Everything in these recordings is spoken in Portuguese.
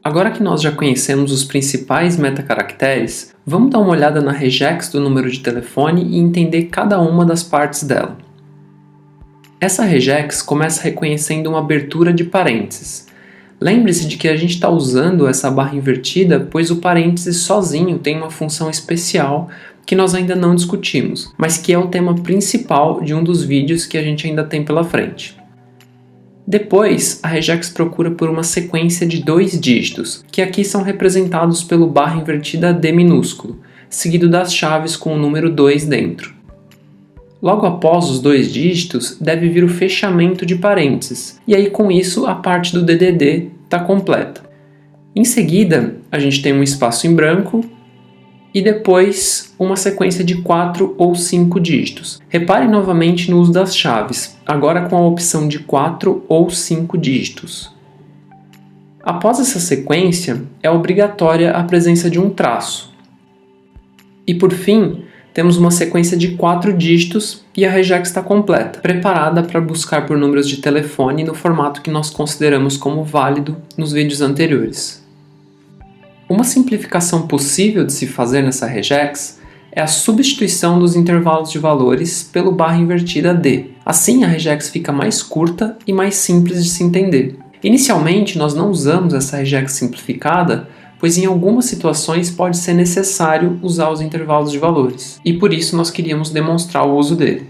Agora que nós já conhecemos os principais metacaracteres, vamos dar uma olhada na regex do número de telefone e entender cada uma das partes dela. Essa regex começa reconhecendo uma abertura de parênteses. Lembre-se de que a gente está usando essa barra invertida, pois o parênteses sozinho tem uma função especial que nós ainda não discutimos, mas que é o tema principal de um dos vídeos que a gente ainda tem pela frente. Depois, a regex procura por uma sequência de 2 dígitos, que aqui são representados pelo barra invertida D minúsculo, seguido das chaves com o número 2 dentro. Logo após os 2 dígitos, deve vir o fechamento de parênteses, e aí com isso a parte do DDD está completa. Em seguida, a gente tem um espaço em branco e depois uma sequência de 4 ou 5 dígitos. Repare novamente no uso das chaves, agora com a opção de 4 ou 5 dígitos. Após essa sequência, é obrigatória a presença de um traço. E por fim, temos uma sequência de 4 dígitos e a regex está completa, preparada para buscar por números de telefone no formato que nós consideramos como válido nos vídeos anteriores. Uma simplificação possível de se fazer nessa regex é a substituição dos intervalos de valores pelo barra invertida D. Assim, a regex fica mais curta e mais simples de se entender. Inicialmente, nós não usamos essa regex simplificada, pois em algumas situações pode ser necessário usar os intervalos de valores, e por isso nós queríamos demonstrar o uso dele.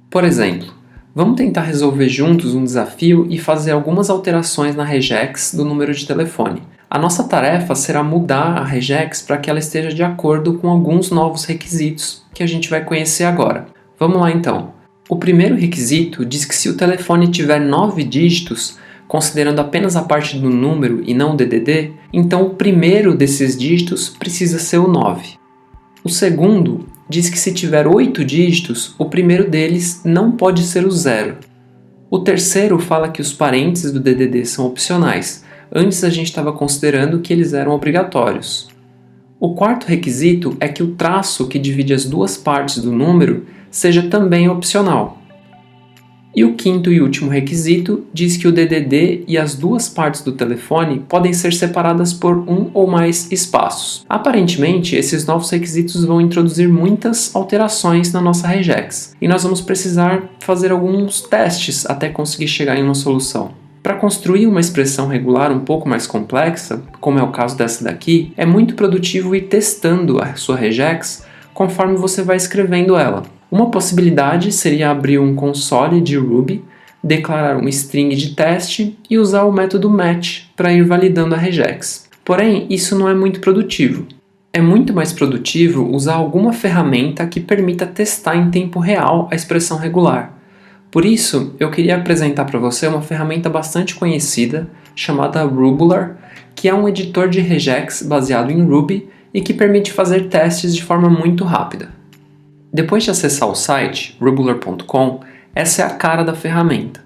Por exemplo, vamos tentar resolver juntos um desafio e fazer algumas alterações na regex do número de telefone. A nossa tarefa será mudar a regex para que ela esteja de acordo com alguns novos requisitos que a gente vai conhecer agora. Vamos lá então. O primeiro requisito diz que se o telefone tiver 9 dígitos, considerando apenas a parte do número e não o DDD, então o primeiro desses dígitos precisa ser o 9. O segundo diz que se tiver 8 dígitos, o primeiro deles não pode ser o 0. O terceiro fala que os parênteses do DDD são opcionais. Antes a gente estava considerando que eles eram obrigatórios. O quarto requisito é que o traço que divide as duas partes do número seja também opcional. E o quinto e último requisito diz que o DDD e as duas partes do telefone podem ser separadas por um ou mais espaços. Aparentemente, esses novos requisitos vão introduzir muitas alterações na nossa regex, e nós vamos precisar fazer alguns testes até conseguir chegar em uma solução. Para construir uma expressão regular um pouco mais complexa, como é o caso dessa daqui, é muito produtivo ir testando a sua regex conforme você vai escrevendo ela. Uma possibilidade seria abrir um console de Ruby, declarar uma string de teste e usar o método match para ir validando a regex. Porém, isso não é muito produtivo. É muito mais produtivo usar alguma ferramenta que permita testar em tempo real a expressão regular. Por isso, eu queria apresentar para você uma ferramenta bastante conhecida chamada Rubular, que é um editor de regex baseado em Ruby e que permite fazer testes de forma muito rápida. Depois de acessar o site, rubular.com, essa é a cara da ferramenta.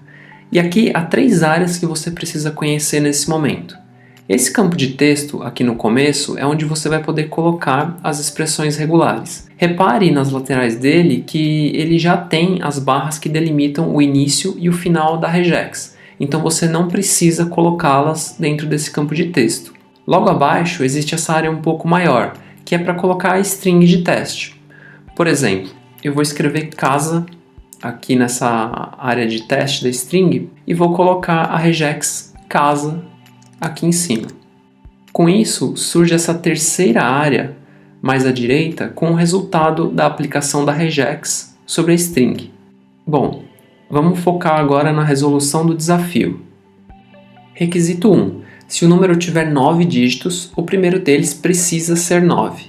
E aqui há 3 áreas que você precisa conhecer nesse momento. Esse campo de texto, aqui no começo, é onde você vai poder colocar as expressões regulares. Repare nas laterais dele que ele já tem as barras que delimitam o início e o final da regex. Então você não precisa colocá-las dentro desse campo de texto. Logo abaixo existe essa área um pouco maior, que é para colocar a string de teste. Por exemplo, eu vou escrever casa aqui nessa área de teste da string e vou colocar a regex casa aqui em cima. Com isso, surge essa terceira área mais à direita com o resultado da aplicação da regex sobre a string. Bom, vamos focar agora na resolução do desafio. Requisito 1. Se o número tiver 9 dígitos, o primeiro deles precisa ser 9.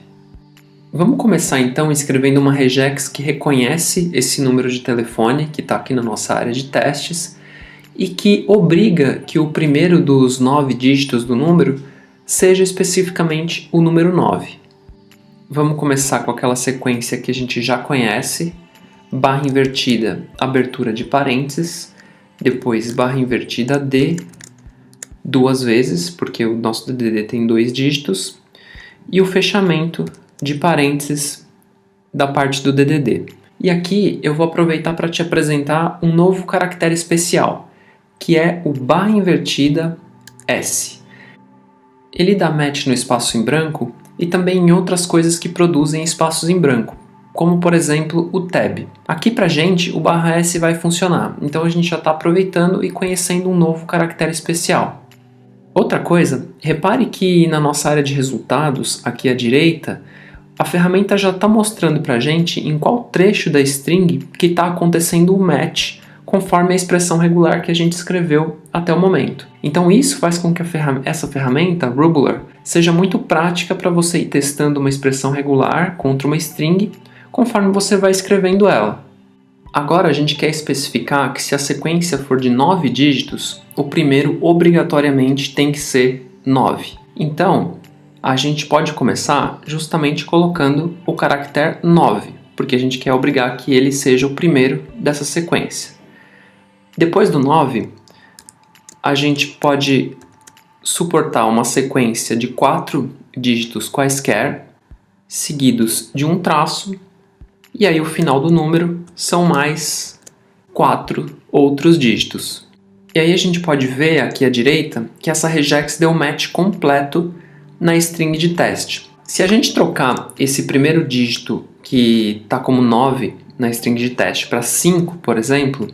Vamos começar então escrevendo uma regex que reconhece esse número de telefone que está aqui na nossa área de testes e que obriga que o primeiro dos 9 dígitos do número seja especificamente o número 9. Vamos começar com aquela sequência que a gente já conhece, barra invertida, abertura de parênteses, depois barra invertida D, 2 vezes, porque o nosso DDD tem 2 dígitos, e o fechamento de parênteses da parte do DDD. E aqui eu vou aproveitar para te apresentar um novo caractere especial, que é o barra invertida S. ele dá match no espaço em branco e também em outras coisas que produzem espaços em branco, como por exemplo o tab. Aqui pra gente o /s vai funcionar, então a gente já está aproveitando e conhecendo um novo caractere especial. Outra coisa, repare que na nossa área de resultados, aqui à direita, a ferramenta já está mostrando pra gente em qual trecho da string que está acontecendo o match conforme a expressão regular que a gente escreveu até o momento. Então isso faz com que essa ferramenta, Rubular, seja muito prática para você ir testando uma expressão regular contra uma string conforme você vai escrevendo ela. Agora a gente quer especificar que se a sequência for de 9 dígitos, o primeiro obrigatoriamente tem que ser 9. Então, a gente pode começar justamente colocando o caractere 9, porque a gente quer obrigar que ele seja o primeiro dessa sequência. Depois do 9, a gente pode suportar uma sequência de 4 dígitos quaisquer, seguidos de um traço, e aí o final do número são mais 4 outros dígitos. E aí a gente pode ver aqui à direita que essa regex deu match completo na string de teste. Se a gente trocar esse primeiro dígito que está como 9 na string de teste para 5, por exemplo,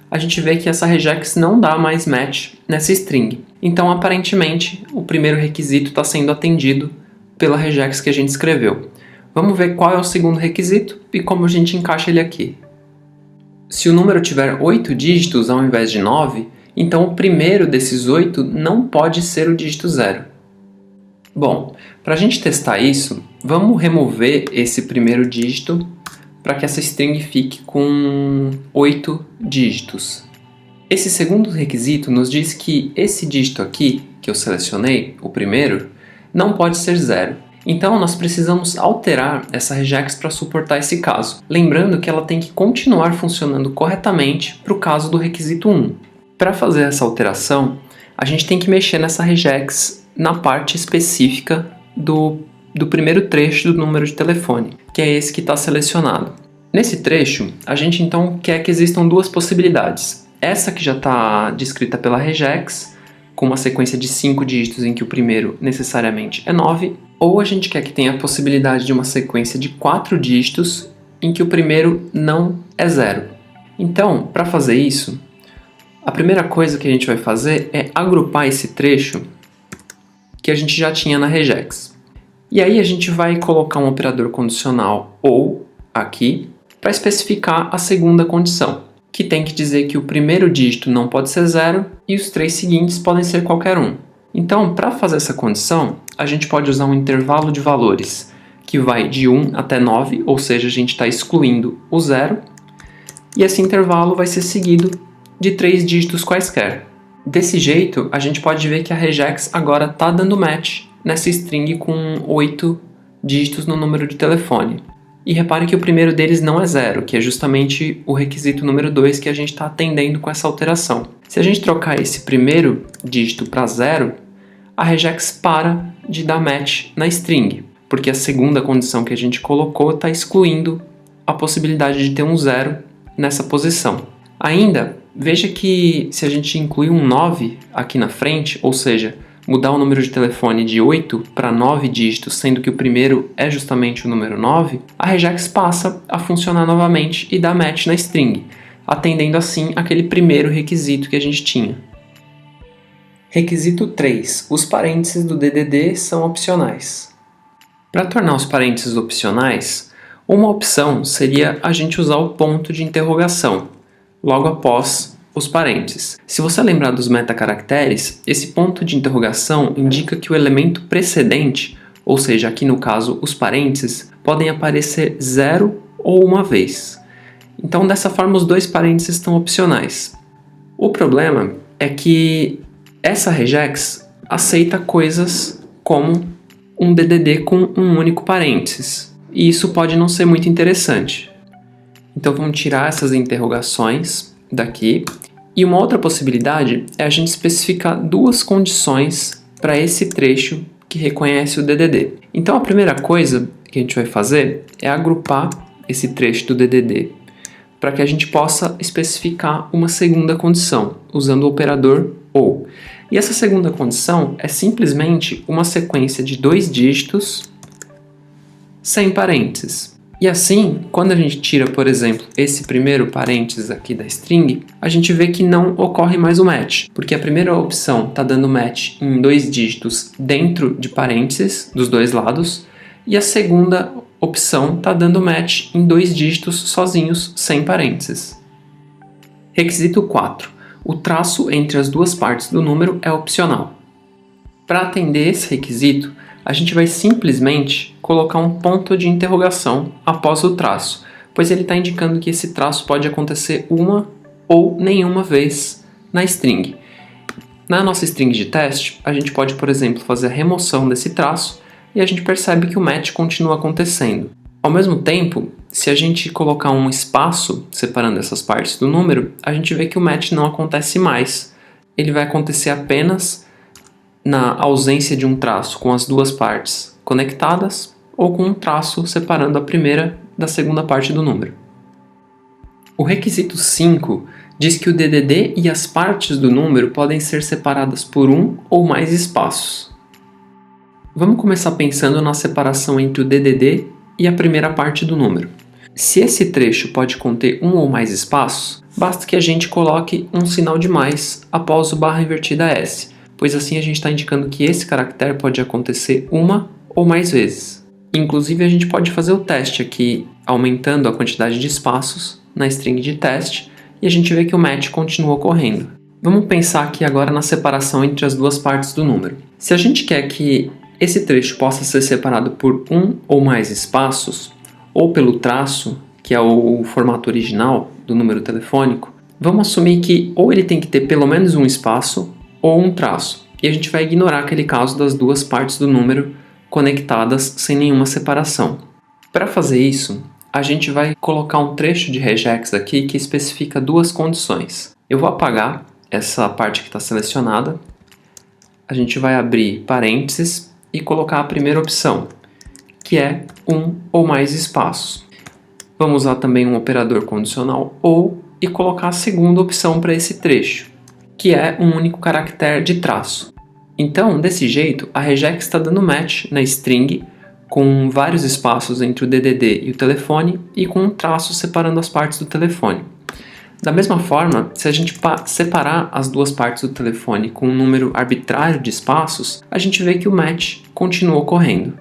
a gente vê que essa regex não dá mais match nessa string. Então, aparentemente, o primeiro requisito está sendo atendido pela regex que a gente escreveu. Vamos ver qual é o segundo requisito e como a gente encaixa ele aqui. Se o número tiver 8 dígitos ao invés de 9, então o primeiro desses 8 não pode ser o dígito 0. Bom, para a gente testar isso, vamos remover esse primeiro dígito para que essa string fique com 8 dígitos. Esse segundo requisito nos diz que esse dígito aqui, que eu selecionei, o primeiro, não pode ser 0. Então nós precisamos alterar essa regex para suportar esse caso. Lembrando que ela tem que continuar funcionando corretamente para o caso do requisito 1. Para fazer essa alteração, a gente tem que mexer nessa regex na parte específica do primeiro trecho do número de telefone, que é esse que está selecionado. Nesse trecho, a gente então quer que existam duas possibilidades. Essa que já está descrita pela regex, com uma sequência de 5 dígitos em que o primeiro necessariamente é 9, ou a gente quer que tenha a possibilidade de uma sequência de 4 dígitos em que o primeiro não é 0. Então, para fazer isso, a primeira coisa que a gente vai fazer é agrupar esse trecho que a gente já tinha na regex. E aí a gente vai colocar um operador condicional OU aqui para especificar a segunda condição, que tem que dizer que o primeiro dígito não pode ser 0 e os 3 seguintes podem ser qualquer um. Então, para fazer essa condição, a gente pode usar um intervalo de valores que vai de 1 até 9, ou seja, a gente está excluindo o 0, e esse intervalo vai ser seguido de 3 dígitos quaisquer. Desse jeito, a gente pode ver que a regex agora está dando match nessa string com 8 dígitos no número de telefone. E repare que o primeiro deles não é 0, que é justamente o requisito número 2 que a gente está atendendo com essa alteração. Se a gente trocar esse primeiro dígito para 0, a regex para de dar match na string, porque a segunda condição que a gente colocou está excluindo a possibilidade de ter um 0 nessa posição. Ainda, veja que se a gente incluir um 9 aqui na frente, ou seja, mudar o número de telefone de 8 para 9 dígitos, sendo que o primeiro é justamente o número 9, a regex passa a funcionar novamente e dá match na string, atendendo assim aquele primeiro requisito que a gente tinha. Requisito 3. Os parênteses do DDD são opcionais. Para tornar os parênteses opcionais, uma opção seria a gente usar o ponto de interrogação logo após os parênteses. Se você lembrar dos metacaracteres, esse ponto de interrogação indica que o elemento precedente, ou seja, aqui no caso os parênteses, podem aparecer 0 ou uma vez. Então dessa forma os dois parênteses estão opcionais. O problema é que essa regex aceita coisas como um DDD com um único parênteses, e isso pode não ser muito interessante. Então vamos tirar essas interrogações daqui. E uma outra possibilidade é a gente especificar duas condições para esse trecho que reconhece o DDD. Então a primeira coisa que a gente vai fazer é agrupar esse trecho do DDD para que a gente possa especificar uma segunda condição usando o operador OU. E essa segunda condição é simplesmente uma sequência de 2 dígitos sem parênteses. E assim, quando a gente tira, por exemplo, esse primeiro parênteses aqui da string, a gente vê que não ocorre mais o match, porque a primeira opção está dando match em 2 dígitos dentro de parênteses dos dois lados, e a segunda opção está dando match em 2 dígitos sozinhos, sem parênteses. Requisito 4. O traço entre as duas partes do número é opcional. Para atender esse requisito, a gente vai simplesmente colocar um ponto de interrogação após o traço, pois ele está indicando que esse traço pode acontecer uma ou nenhuma vez na string. Na nossa string de teste, a gente pode, por exemplo, fazer a remoção desse traço e a gente percebe que o match continua acontecendo. Ao mesmo tempo, se a gente colocar um espaço separando essas partes do número, a gente vê que o match não acontece mais. Ele vai acontecer apenas na ausência de um traço com as duas partes conectadas ou com um traço separando a primeira da segunda parte do número. O requisito 5 diz que o DDD e as partes do número podem ser separadas por um ou mais espaços. Vamos começar pensando na separação entre o DDD e a primeira parte do número. Se esse trecho pode conter um ou mais espaços, basta que a gente coloque um sinal de mais após o barra invertida S, pois assim a gente está indicando que esse caractere pode acontecer uma ou mais vezes. Inclusive a gente pode fazer o teste aqui, aumentando a quantidade de espaços na string de teste, e a gente vê que o match continua ocorrendo. Vamos pensar aqui agora na separação entre as duas partes do número. Se a gente quer que esse trecho possa ser separado por um ou mais espaços, ou pelo traço, que é o formato original do número telefônico, vamos assumir que ou ele tem que ter pelo menos um espaço ou um traço, e a gente vai ignorar aquele caso das duas partes do número conectadas sem nenhuma separação. Para fazer isso, a gente vai colocar um trecho de regex aqui que especifica duas condições. Eu vou apagar essa parte que está selecionada, a gente vai abrir parênteses e colocar a primeira opção, que é um ou mais espaços. Vamos usar também um operador condicional OU e colocar a segunda opção para esse trecho, que é um único caractere de traço. Então, desse jeito, a regex está dando match na string, com vários espaços entre o DDD e o telefone e com um traço separando as partes do telefone. Da mesma forma, se a gente separar as duas partes do telefone com um número arbitrário de espaços, a gente vê que o match continua ocorrendo.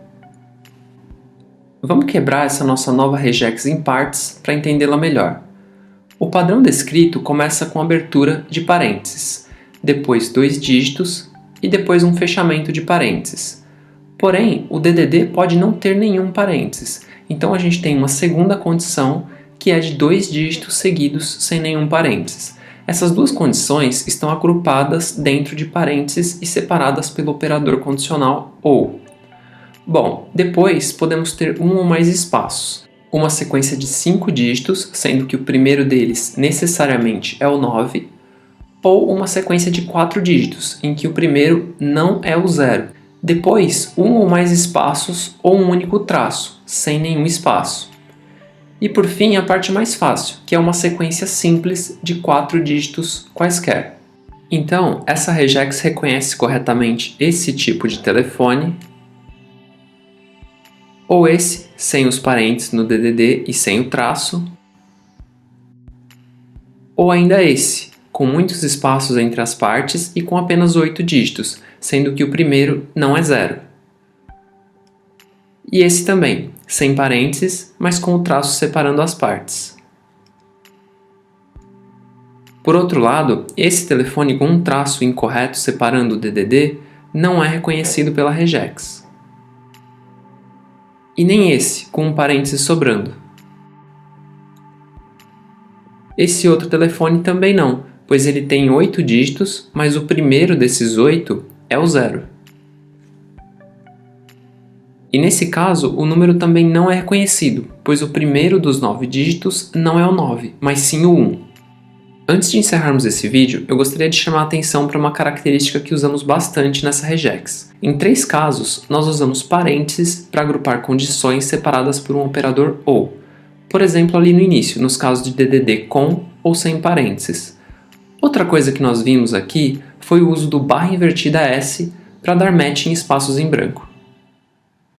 Vamos quebrar essa nossa nova regex em partes para entendê-la melhor. O padrão descrito começa com abertura de parênteses, depois 2 dígitos e depois um fechamento de parênteses. Porém, o DDD pode não ter nenhum parênteses, então a gente tem uma segunda condição que é de 2 dígitos seguidos sem nenhum parênteses. Essas duas condições estão agrupadas dentro de parênteses e separadas pelo operador condicional OU. Bom, depois podemos ter um ou mais espaços. Uma sequência de 5 dígitos, sendo que o primeiro deles necessariamente é o 9, ou uma sequência de 4 dígitos, em que o primeiro não é o 0. Depois, um ou mais espaços ou um único traço, sem nenhum espaço. E por fim, a parte mais fácil, que é uma sequência simples de 4 dígitos quaisquer. Então, essa regex reconhece corretamente esse tipo de telefone, ou esse, sem os parênteses no DDD e sem o traço, ou ainda esse, com muitos espaços entre as partes e com apenas 8 dígitos, sendo que o primeiro não é 0. E esse também, sem parênteses, mas com o traço separando as partes. Por outro lado, esse telefone com um traço incorreto separando o DDD não é reconhecido pela regex. E nem esse, com um parênteses sobrando. Esse outro telefone também não, pois ele tem 8 dígitos, mas o primeiro desses 8 é o 0. E nesse caso, o número também não é reconhecido, pois o primeiro dos 9 dígitos não é o 9, mas sim o 1. Antes de encerrarmos esse vídeo, eu gostaria de chamar a atenção para uma característica que usamos bastante nessa regex. Em 3 casos, nós usamos parênteses para agrupar condições separadas por um operador OU. Por exemplo, ali no início, nos casos de DDD com ou sem parênteses. Outra coisa que nós vimos aqui foi o uso do barra invertida S para dar match em espaços em branco.